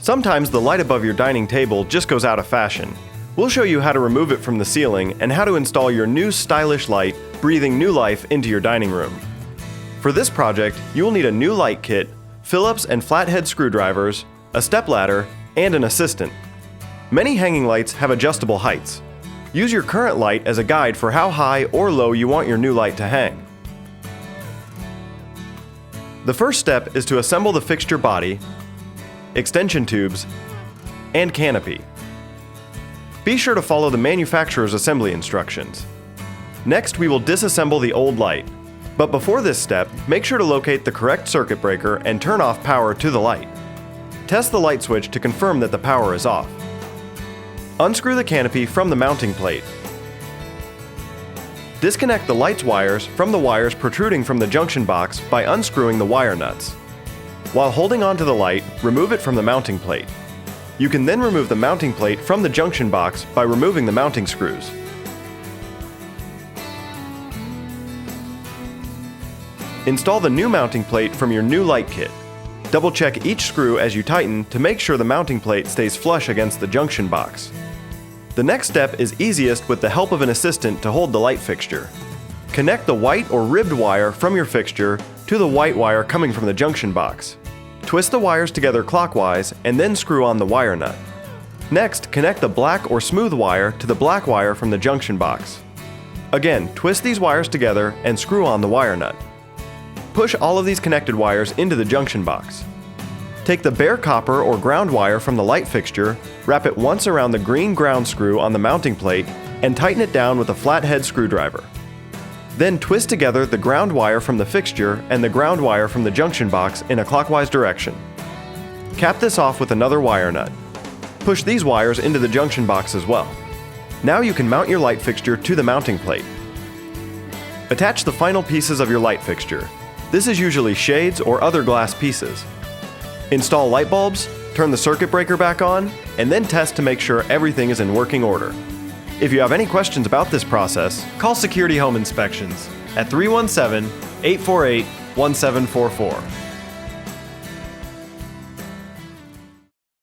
Sometimes the light above your dining table just goes out of fashion. We'll show you how to remove it from the ceiling and how to install your new stylish light, breathing new life into your dining room. For this project, you will need a new light kit, Phillips and flathead screwdrivers, a stepladder, and an assistant. Many hanging lights have adjustable heights. Use your current light as a guide for how high or low you want your new light to hang. The first step is to assemble the fixture body, extension tubes, and canopy. Be sure to follow the manufacturer's assembly instructions. Next, we will disassemble the old light. But before this step, make sure to locate the correct circuit breaker and turn off power to the light. Test the light switch to confirm that the power is off. Unscrew the canopy from the mounting plate. Disconnect the light's wires from the wires protruding from the junction box by unscrewing the wire nuts. While holding onto the light, remove it from the mounting plate. You can then remove the mounting plate from the junction box by removing the mounting screws. Install the new mounting plate from your new light kit. Double-check each screw as you tighten to make sure the mounting plate stays flush against the junction box. The next step is easiest with the help of an assistant to hold the light fixture. Connect the white or ribbed wire from your fixture to the white wire coming from the junction box. Twist the wires together clockwise and then screw on the wire nut. Next, connect the black or smooth wire to the black wire from the junction box. Again, twist these wires together and screw on the wire nut. Push all of these connected wires into the junction box. Take the bare copper or ground wire from the light fixture, wrap it once around the green ground screw on the mounting plate, and tighten it down with a flathead screwdriver. Then twist together the ground wire from the fixture and the ground wire from the junction box in a clockwise direction. Cap this off with another wire nut. Push these wires into the junction box as well. Now you can mount your light fixture to the mounting plate. Attach the final pieces of your light fixture. This is usually shades or other glass pieces. Install light bulbs, turn the circuit breaker back on, and then test to make sure everything is in working order. If you have any questions about this process, call Security Home Inspections at 317-848-1744.